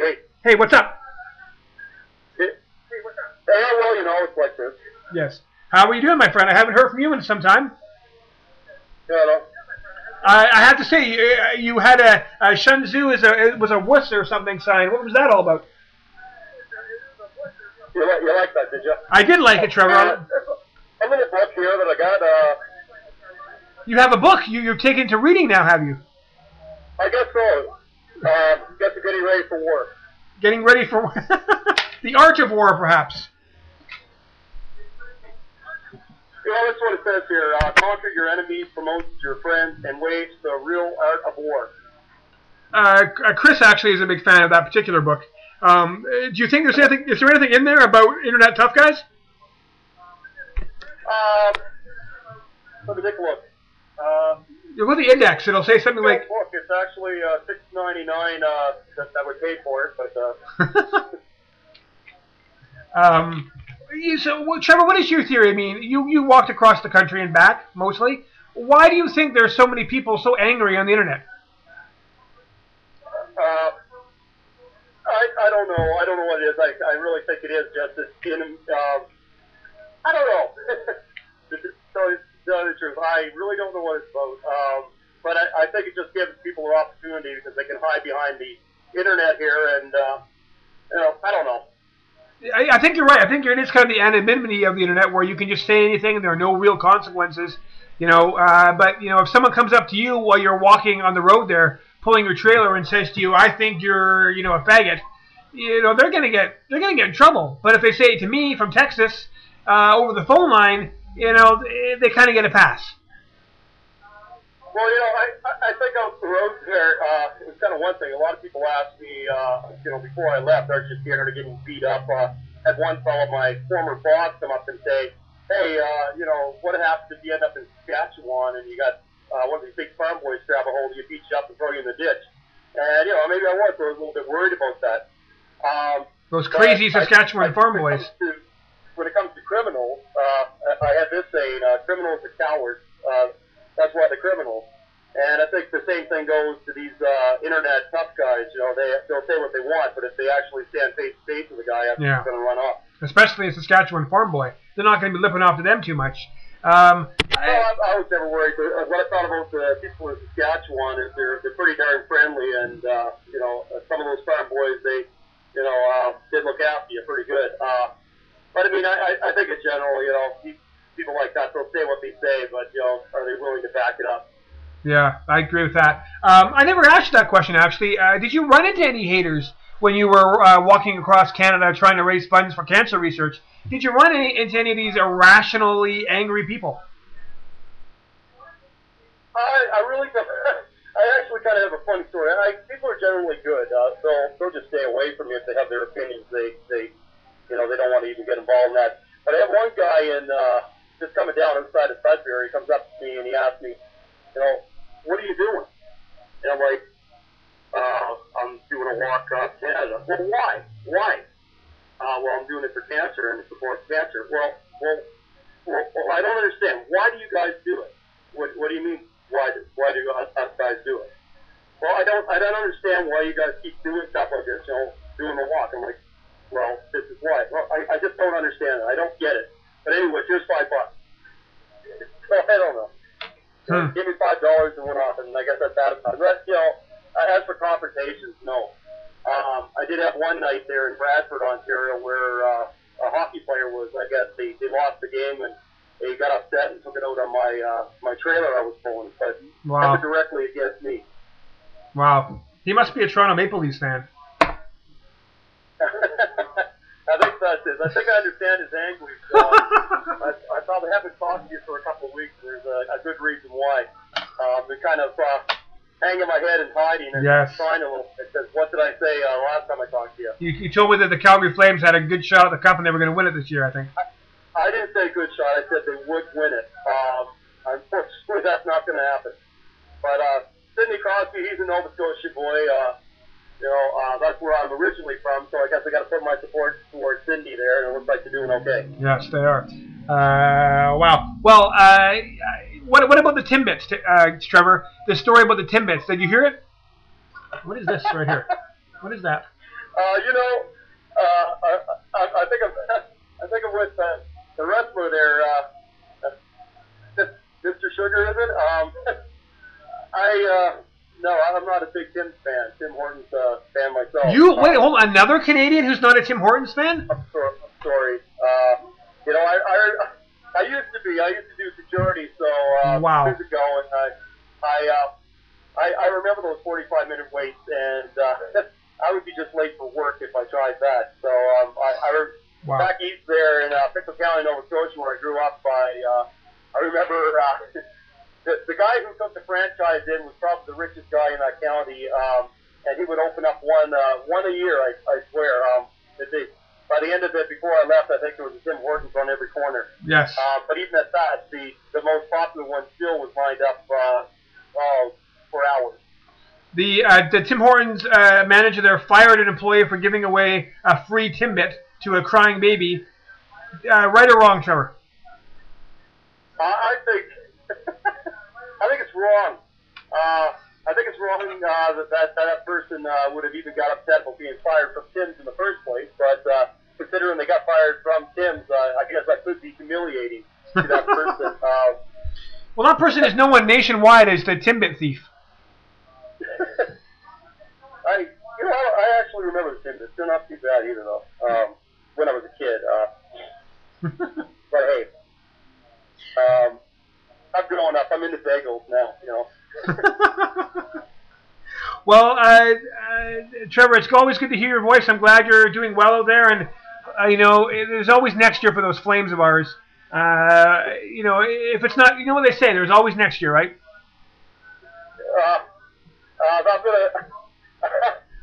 Hey. Hey, what's up? Hey, what's up? Well, you know, it's like this. Yes. How are you doing, my friend? I haven't heard from you in some time. Yeah, no. I have to say, you had a Shenzhou it was a wuss or something sign. What was that all about? You like that, did you? I did like it, Trevor. I'm in a book here that I got. You have a book. You're taken to reading now, have you? I guess so. Guess you're getting ready for war. Getting ready for the art of war, perhaps. You know, that's what it says here. Conquer your enemies, promote your friends, and wage the real art of war. Chris actually is a big fan of that particular book. Do you think there's anything? Is there anything in there about internet tough guys? Let me take a look. Look at the index. It'll say something like. Book. It's actually $6.99 that we paid for it, but. So, Trevor, what is your theory? I mean, you walked across the country and back mostly. Why do you think there's so many people so angry on the internet? I don't know. I don't know what it is. I really think it is just this. I don't know. To tell you the truth, I really don't know what it's about. But I think it just gives people an opportunity because they can hide behind the internet here, and you know, I don't know. I think you're right. I think it is kind of the anonymity of the internet where you can just say anything and there are no real consequences. You know, but you know, if someone comes up to you while you're walking on the road there, pulling your trailer and says to you, "I think you're, you know, a faggot," you know, they're gonna get in trouble. But if they say it to me from Texas over the phone line, you know, they kind of get a pass. Well, you know, I think out the road there, it was kind of one thing. A lot of people asked me, you know, before I left, I was just scared of getting beat up. Had one fellow, my former boss, come up and say, "Hey, you know, what happens if you end up in Saskatchewan and you got one of these big farm boys grab a hold of you, beat you up, and throw you in the ditch?" And, you know, maybe I was a little bit worried about that. Those crazy Saskatchewan farm boys. When it comes to criminals, I have this saying, criminals are cowards. That's why they're criminals. And I think the same thing goes to these internet tough guys. You know, they'll say what they want, but if they actually stand face to face with the guy, they're going to run off. Especially a Saskatchewan farm boy. They're not going to be lipping off to them too much. I was never worried. What I thought about the people in Saskatchewan is they're pretty darn friendly, and you know, some of those farm boys, they, you know, did look after you pretty good. But I mean, I think in general, you know, people like that, they'll say what they say, but you know, are they willing to back it up? Yeah, I agree with that. I never asked you that question actually. Did you run into any haters when you were walking across Canada trying to raise funds for cancer research? Did you run into any of these irrationally angry people? I really don't. I actually kind of have a funny story. People are generally good. They'll just stay away from me if they have their opinions. They you know, they don't want to even get involved in that. But I have one guy just coming down inside of Sudbury. He comes up to me and he asks me, you know, "What are you doing?" And I'm like, "I'm doing a walk across Canada." "Well, why? Why?" "Well, I'm doing it for cancer and to support cancer." Well, I don't understand. Why do you guys do it? What do you mean? Why do us guys do it? "Well, I don't understand why you guys keep doing stuff like this. You know, doing the walk." I'm like, "Well, this is why." "Well, I just don't understand it. I don't get it. But anyway, here's $5." So I don't know. Give me $5 and went off, and I guess that's satisfied. But, you know, as for confrontations, no. I did have one night there in Bradford, Ontario, where a hockey player was, I guess, they lost the game, and they got upset and took it out on my trailer I was pulling. But never directly against me. Wow. He must be a Toronto Maple Leafs fan. I think that's it. I think I understand his anguish. I probably haven't talked to you for a couple of weeks. There's a good reason why. I've been kind of hanging my head and hiding and trying a little bit. Because what did I say last time I talked to you? You told me that the Calgary Flames had a good shot at the cup and they were going to win it this year, I think. I didn't say good shot. I said they would win it. Unfortunately, that's not going to happen. But Sidney Crosby, he's a Nova Scotia boy. You know, that's where I'm originally from, so I guess I got to put my support towards Sydney there, and it looks like they're doing okay. Yes, they are. Wow. Well, what about the Timbits, Trevor? The story about the Timbits. Did you hear it? What is this right here? What is that? You know, I think I'm with the wrestler there, Mr. Sugar, is it? No, I'm not a big Tim fan. Tim Hortons fan myself. You wait, hold on. Another Canadian who's not a Tim Hortons fan? I'm sorry. You know, I used to be. I used to do security, so Wow. years ago, and I remember those 45-minute waits, and I would be just late for work if I tried that. So Wow. back east there in Pickle County, Nova Scotia, where I grew up, I remember the guy who took the franchise in was probably the richest guy in that county, and he would open up one a year, I swear. By the end of it, before I left, I think there was a Tim Hortons on every corner. Yes. But even at that, the most popular one still was lined up for hours. The Tim Hortons manager there fired an employee for giving away a free Timbit to a crying baby. Right or wrong, Trevor? I think it's wrong. I think it's wrong that person would have even got upset about being fired from Tim's in the first place. But considering they got fired from Tim's, I guess that could be humiliating to that person. Well, that person is known nationwide as the Timbit thief. I actually remember the Timbits. They're not too bad either, though. When I was a kid. But hey, I'm growing up. I'm into bagels now, you know. Well, Trevor, it's always good to hear your voice. I'm glad you're doing well out there, and you know, there's always next year for those Flames of ours. You know, if it's not, you know what they say, there's always next year, right?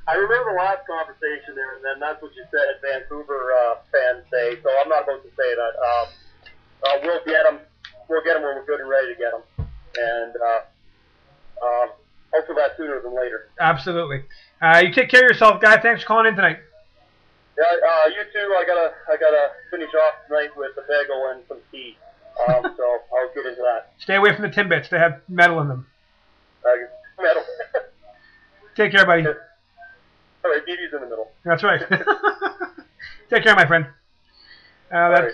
I remember the last conversation there, and then that's what you said Vancouver fans say, so I'm not going to say that. We'll get them. We'll get them when we're good and ready to get them. And hopefully that sooner than later. Absolutely. You take care of yourself, guy. Thanks for calling in tonight. Yeah, you too. I gotta finish off tonight with a bagel and some tea. So I'll get into that. Stay away from the Timbits. They have metal in them. Metal. Take care, buddy. All right, BB's in the middle. That's right. Take care, my friend. All right.